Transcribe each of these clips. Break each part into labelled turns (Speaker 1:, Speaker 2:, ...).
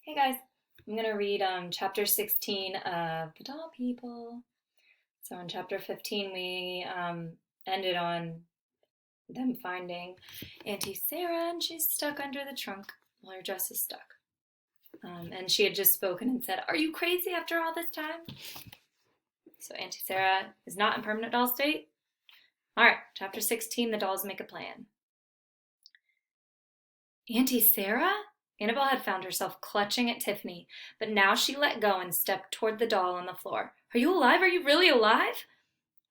Speaker 1: Hey guys, I'm going to read chapter 16 of The Doll People. So in chapter 15, we ended on them finding Auntie Sarah, and she's stuck under the trunk. Well, her dress is stuck. And she had just spoken and said, "Are you crazy after all this time?" So Auntie Sarah is not in permanent doll state. All right, chapter 16, the dolls make a plan. Auntie Sarah? Annabelle had found herself clutching at Tiffany, but now she let go and stepped toward the doll on the floor. "Are you alive? Are you really alive?"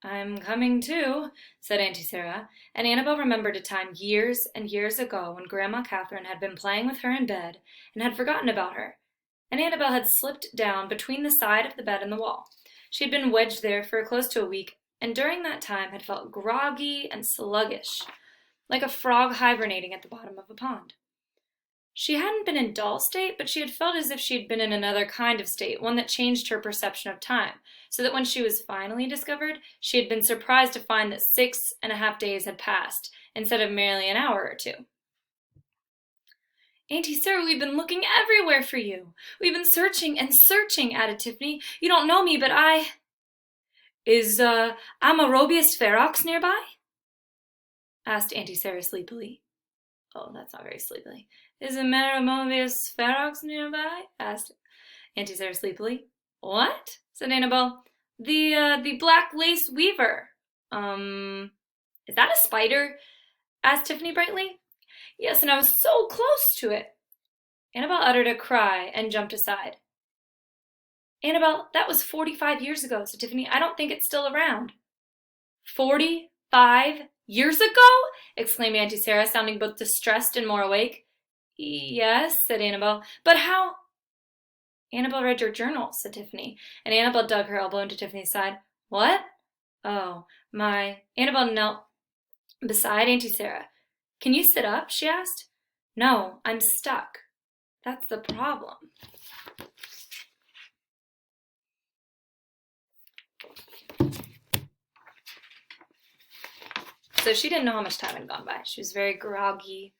Speaker 1: "I'm coming too," said Auntie Sarah, and Annabelle remembered a time years and years ago when Grandma Catherine had been playing with her in bed and had forgotten about her, and Annabelle had slipped down between the side of the bed and the wall. She had been wedged there for close to a week, and during that time had felt groggy and sluggish, like a frog hibernating at the bottom of a pond. She hadn't been in doll state, but she had felt as if she had been in another kind of state, one that changed her perception of time, so that when she was finally discovered, she had been surprised to find that 6.5 days had passed, instead of merely an hour or two. "Auntie Sarah, we've been looking everywhere for you. We've been searching and searching," added Tiffany. "You don't know me, but Is, Amorobius Ferox nearby?" asked Auntie Sarah sleepily. Oh, that's not very sleepily. "Is Amorobius Ferox nearby?" asked Auntie Sarah sleepily. "What?" said Annabelle. The black lace weaver." Is that a spider?" asked Tiffany brightly. "Yes, and I was so close to it." Annabelle uttered a cry and jumped aside. "Annabelle, that was 45 years ago," said Tiffany. "I don't think it's still around." 45 years ago?" exclaimed Auntie Sarah, sounding both distressed and more awake. "Yes," said Annabelle. "But how—" "Annabelle read your journal," said Tiffany, and Annabelle dug her elbow into Tiffany's side. "What? Oh, my—" Annabelle knelt beside Auntie Sarah. "Can you sit up?" she asked. "No, I'm stuck. That's the problem." So she didn't know how much time had gone by. She was very groggy.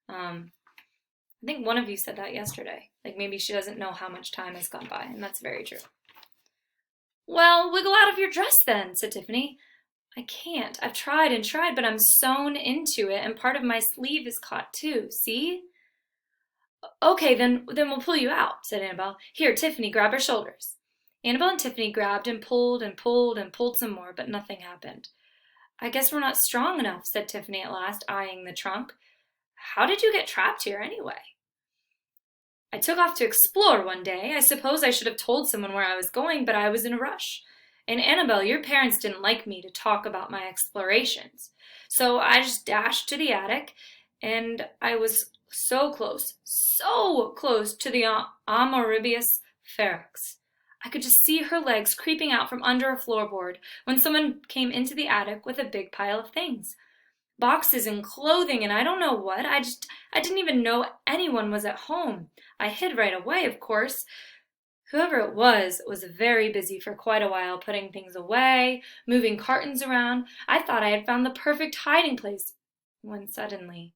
Speaker 1: I think one of you said that yesterday. Like maybe she doesn't know how much time has gone by, and that's very true. "Well, wiggle out of your dress then," said Tiffany. "I can't. I've tried and tried, but I'm sewn into it, and part of my sleeve is caught too. See?" "Okay, then we'll pull you out," said Annabelle. "Here, Tiffany, grab her shoulders." Annabelle and Tiffany grabbed and pulled and pulled and pulled some more, but nothing happened. "I guess we're not strong enough," said Tiffany at last, eyeing the trunk. "How did you get trapped here anyway?" "I took off to explore one day. I suppose I should have told someone where I was going, but I was in a rush. And Annabelle, your parents didn't like me to talk about my explorations. So I just dashed to the attic, and I was so close to the Amoribius ferox. I could just see her legs creeping out from under a floorboard when someone came into the attic with a big pile of things. Boxes and clothing and I don't know what. I didn't even know anyone was at home. I hid right away, of course. Whoever it was very busy for quite a while, putting things away, moving cartons around. I thought I had found the perfect hiding place, when suddenly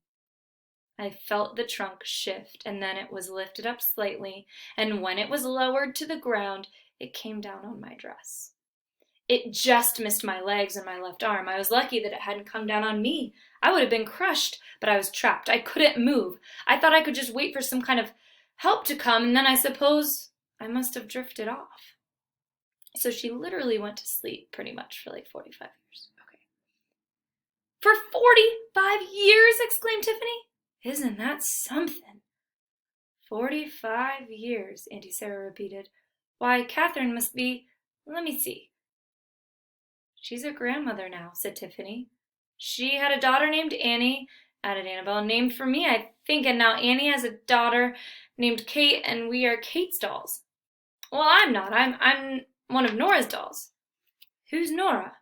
Speaker 1: I felt the trunk shift, and then it was lifted up slightly, and when it was lowered to the ground, it came down on my dress. It just missed my legs and my left arm. I was lucky that it hadn't come down on me. I would have been crushed, but I was trapped. I couldn't move. I thought I could just wait for some kind of help to come, and then I suppose I must have drifted off." So she literally went to sleep pretty much for like 45 years. Okay. "For 45 years?" exclaimed Tiffany. "Isn't that something?" 45 years, Auntie Sarah repeated. "Why, Catherine must be, let me see. She's a grandmother now," said Tiffany. "She had a daughter named Annie," added Annabelle, "named for me, I think, and now Annie has a daughter named Kate, and we are Kate's dolls." "Well, I'm not. I'm one of Nora's dolls." "Who's Nora?"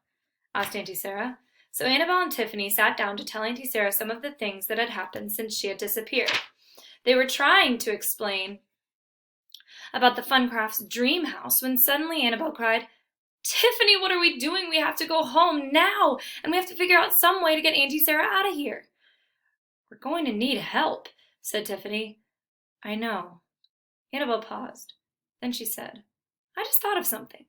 Speaker 1: asked Auntie Sarah. So Annabelle and Tiffany sat down to tell Auntie Sarah some of the things that had happened since she had disappeared. They were trying to explain about the Funcrafts' dream house when suddenly Annabelle cried, "Tiffany, what are we doing? We have to go home now, and we have to figure out some way to get Auntie Sarah out of here." "We're going to need help," said Tiffany. "I know." Annabelle paused. Then she said, I just thought of something.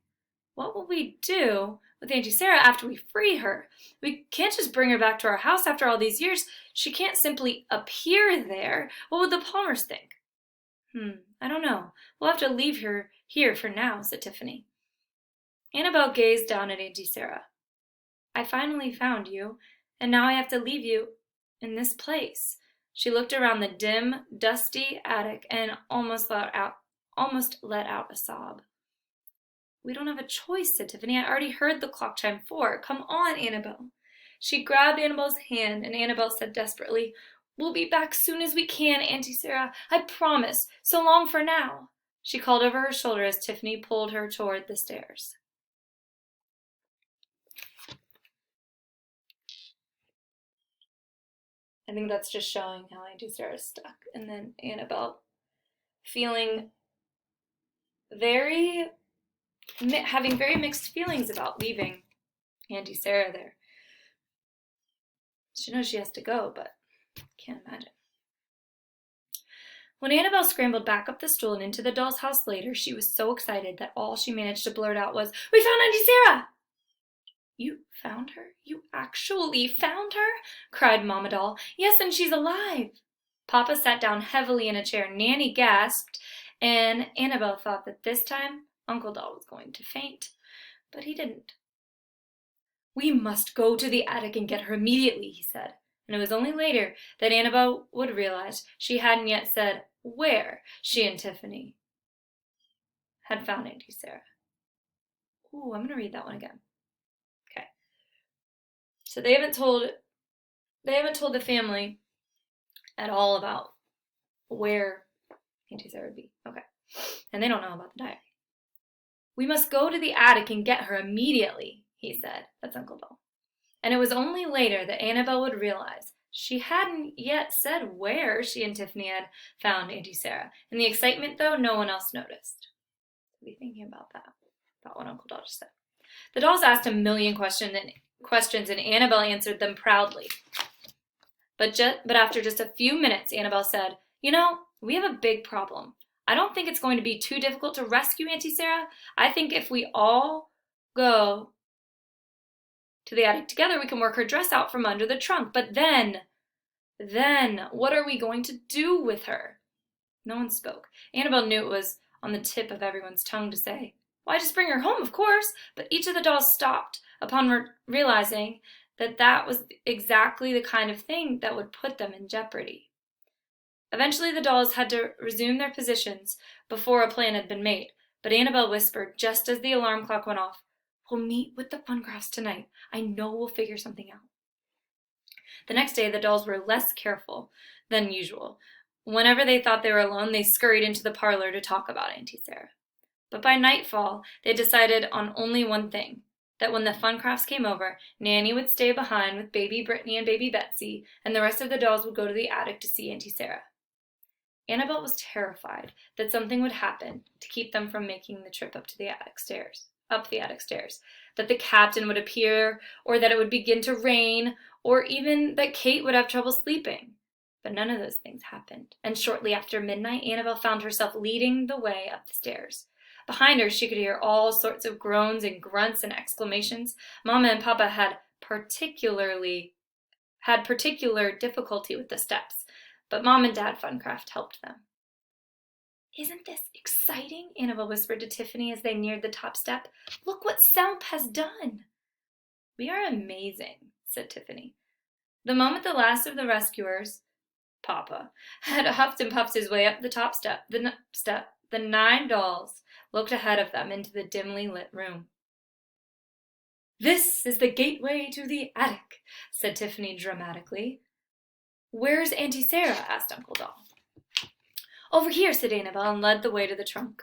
Speaker 1: What will we do with Auntie Sarah after we free her? We can't just bring her back to our house after all these years. She can't simply appear there. What would the Palmers think? I don't know. We'll have to leave her here for now, said Tiffany. Annabelle gazed down at Auntie Sarah. I finally found you, and now I have to leave you in this place. She looked around the dim, dusty attic and almost let out a sob. We don't have a choice, said Tiffany. I already heard the clock chime 4. Come on, Annabelle. She grabbed Annabelle's hand, and Annabelle said desperately, We'll be back soon as we can, Auntie Sarah. I promise. So long for now. She called over her shoulder as Tiffany pulled her toward the stairs. I think that's just showing how Auntie Sarah's stuck. And then Annabelle having very mixed feelings about leaving Auntie Sarah there. She knows she has to go, but can't imagine. When Annabelle scrambled back up the stool and into the doll's house later, she was so excited that all she managed to blurt out was, We found Auntie Sarah! You found her? You actually found her? Cried Mama Doll. Yes, and she's alive. Papa sat down heavily in a chair. Nanny gasped, and Annabelle thought that this time Uncle Doll was going to faint, but he didn't. We must go to the attic and get her immediately, he said, and it was only later that Annabelle would realize she hadn't yet said where she and Tiffany had found Auntie Sarah. Ooh, I'm going to read that one again. Okay. So they haven't told the family at all about where Auntie Sarah would be. Okay. And they don't know about the diary. We must go to the attic and get her immediately, he said. That's Uncle Doll. And it was only later that Annabelle would realize she hadn't yet said where she and Tiffany had found Auntie Sarah. In the excitement, though, no one else noticed. So be thinking about that, about what Uncle Doll just said. The dolls asked a million questions, and Annabelle answered them proudly. But after just a few minutes, Annabelle said, You know, we have a big problem. I don't think it's going to be too difficult to rescue Auntie Sarah. I think if we all go to the attic together, we can work her dress out from under the trunk. But then, what are we going to do with her? No one spoke. Annabelle knew it was on the tip of everyone's tongue to say, Why, just bring her home, of course. But each of the dolls stopped upon realizing that was exactly the kind of thing that would put them in jeopardy. Eventually, the dolls had to resume their positions before a plan had been made, but Annabelle whispered just as the alarm clock went off, We'll meet with the Funcrafts tonight. I know we'll figure something out. The next day, the dolls were less careful than usual. Whenever they thought they were alone, they scurried into the parlor to talk about Auntie Sarah. But by nightfall, they decided on only one thing, that when the Funcrafts came over, Nanny would stay behind with baby Brittany and baby Betsy, and the rest of the dolls would go to the attic to see Auntie Sarah. Annabelle was terrified that something would happen to keep them from making the trip up the attic stairs, that the captain would appear, or that it would begin to rain, or even that Kate would have trouble sleeping. But none of those things happened, and shortly after midnight, Annabelle found herself leading the way up the stairs. Behind her, she could hear all sorts of groans and grunts and exclamations. Mama and Papa had particular difficulty with the steps, but Mom and Dad Funcraft helped them. Isn't this exciting? Annabelle whispered to Tiffany as they neared the top step. Look what Selp has done. We are amazing, said Tiffany. The moment the last of the rescuers, Papa, had huffed and puffed his way up the top step, the 9 dolls looked ahead of them into the dimly lit room. This is the gateway to the attic, said Tiffany dramatically. Where's Auntie Sarah? Asked Uncle Doll. Over here, said Annabelle, and led the way to the trunk.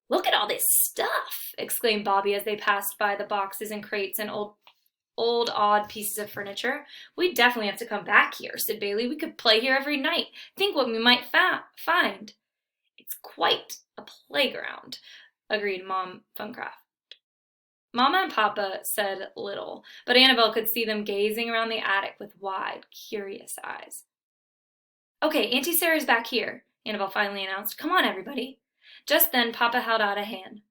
Speaker 1: Look at all this stuff, exclaimed Bobby as they passed by the boxes and crates and old odd pieces of furniture. We definitely have to come back here, said Bailey. We could play here every night. Think what we might find. It's quite a playground, agreed Mom Funcraft. Mama and Papa said little, but Annabelle could see them gazing around the attic with wide, curious eyes. Okay, Auntie Sarah's back here. Annabelle finally announced. Come on, everybody. Just then, Papa held out a hand.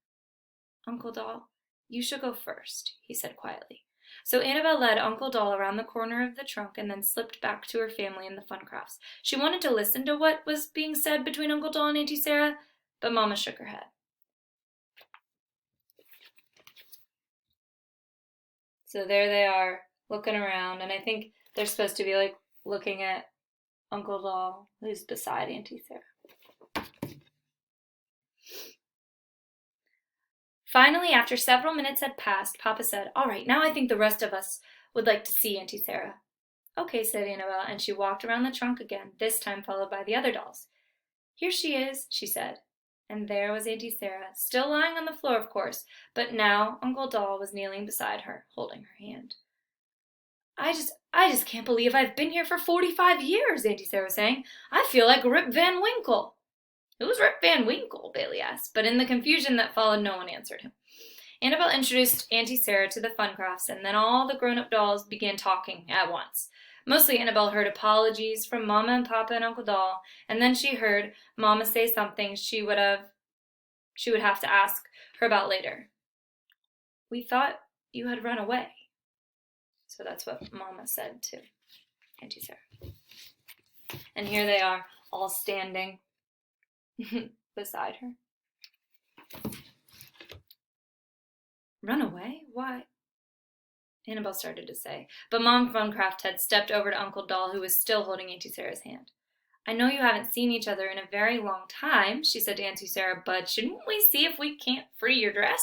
Speaker 1: Uncle Doll, you should go first, he said quietly. So Annabelle led Uncle Doll around the corner of the trunk and then slipped back to her family in the Funcrafts. She wanted to listen to what was being said between Uncle Doll and Auntie Sarah, but Mama shook her head. So there they are, looking around, and I think they're supposed to be like looking at Uncle Doll, who's beside Auntie Sarah. Finally, after several minutes had passed, Papa said, All right, now I think the rest of us would like to see Auntie Sarah. Okay, said Annabelle, and she walked around the trunk again, this time followed by the other dolls. Here she is, she said. And there was Auntie Sarah, still lying on the floor, of course, but now Uncle Doll was kneeling beside her, holding her hand. I just can't believe I've been here for 45 years, Auntie Sarah was saying. I feel like Rip Van Winkle. Who's Rip Van Winkle? Bailey asked, but in the confusion that followed, no one answered him. Annabelle introduced Auntie Sarah to the Funcrafts, and then all the grown-up dolls began talking at once. Mostly Annabelle heard apologies from Mama and Papa and Uncle Doll, and then she heard Mama say something she would have to ask her about later. We thought you had run away. So that's what Mama said to Auntie Sarah. And here they are, all standing beside her. Run away? Why? Annabelle started to say, but Mom Funcraft had stepped over to Uncle Doll, who was still holding Auntie Sarah's hand. I know you haven't seen each other in a very long time, she said to Auntie Sarah, but shouldn't we see if we can't free your dress?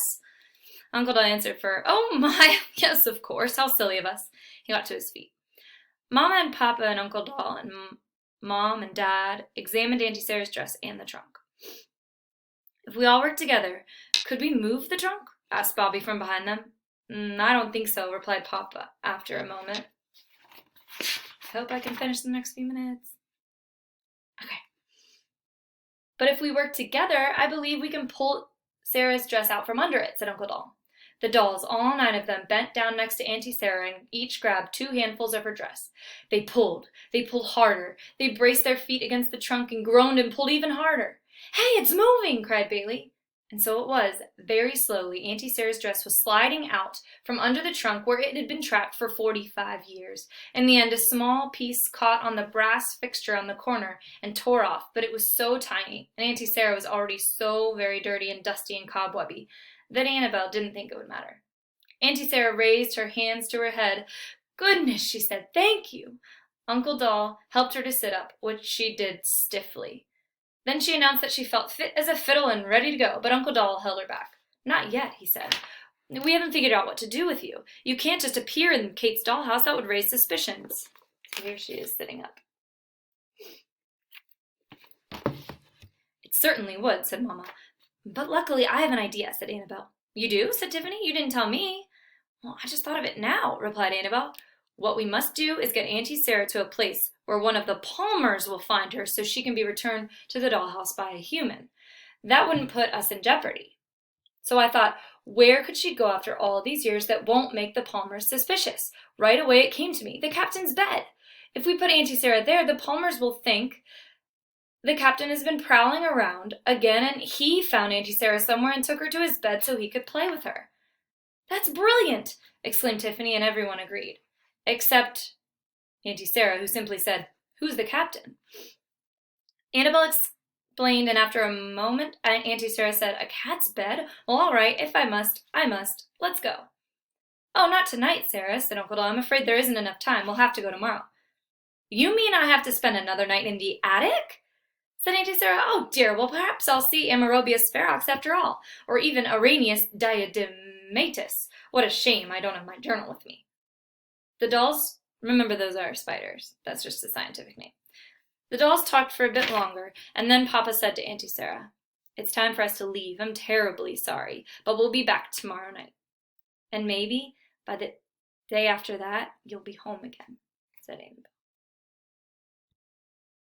Speaker 1: Uncle Doll answered for, Oh my, yes, of course, how silly of us. He got to his feet. Mama and Papa and Uncle Doll and Mom and Dad examined Auntie Sarah's dress and the trunk. If we all work together, could we move the trunk? Asked Bobby from behind them. I don't think so, replied Papa after a moment. I hope I can finish the next few minutes. Okay. But if we work together, I believe we can pull Sarah's dress out from under it, said Uncle Doll. The dolls, all 9 of them, bent down next to Auntie Sarah and each grabbed 2 handfuls of her dress. They pulled harder. They braced their feet against the trunk and groaned and pulled even harder. Hey, it's moving, cried Bailey. And so it was. Very slowly, Auntie Sarah's dress was sliding out from under the trunk where it had been trapped for 45 years. In the end, a small piece caught on the brass fixture on the corner and tore off, but it was so tiny, and Auntie Sarah was already so very dirty and dusty and cobwebby, that Annabelle didn't think it would matter. Auntie Sarah raised her hands to her head. Goodness, she said, thank you. Uncle Doll helped her to sit up, which she did stiffly. Then she announced that she felt fit as a fiddle and ready to go, but Uncle Doll held her back. Not yet, he said. We haven't figured out what to do with you. You can't just appear in Kate's dollhouse. That would raise suspicions. So here she is sitting up. It certainly would, said Mama. But luckily I have an idea, said Annabelle. You do? Said Tiffany. You didn't tell me. Well, I just thought of it now, replied Annabelle. What we must do is get Auntie Sarah to a place where one of the Palmers will find her so she can be returned to the dollhouse by a human. That wouldn't put us in jeopardy. So I thought, where could she go after all these years that won't make the Palmers suspicious? Right away it came to me, the captain's bed. If we put Auntie Sarah there, the Palmers will think the captain has been prowling around again and he found Auntie Sarah somewhere and took her to his bed so he could play with her. That's brilliant, exclaimed Tiffany, and everyone agreed. Except Auntie Sarah, who simply said, Who's the captain? Annabelle explained, and after a moment, Auntie Sarah said, A cat's bed? Well, all right, if I must, I must. Let's go. Oh, not tonight, Sarah, said Uncle Doll. I'm afraid there isn't enough time. We'll have to go tomorrow. You mean I have to spend another night in the attic? Said Auntie Sarah. Oh, dear, well, perhaps I'll see Amerobius ferox after all, or even Arrhenius diadematus. What a shame I don't have my journal with me. The dolls, remember those are spiders. That's just a scientific name. The dolls talked for a bit longer, and then Papa said to Auntie Sarah, It's time for us to leave. I'm terribly sorry, but we'll be back tomorrow night. And maybe by the day after that, you'll be home again, said Annabelle.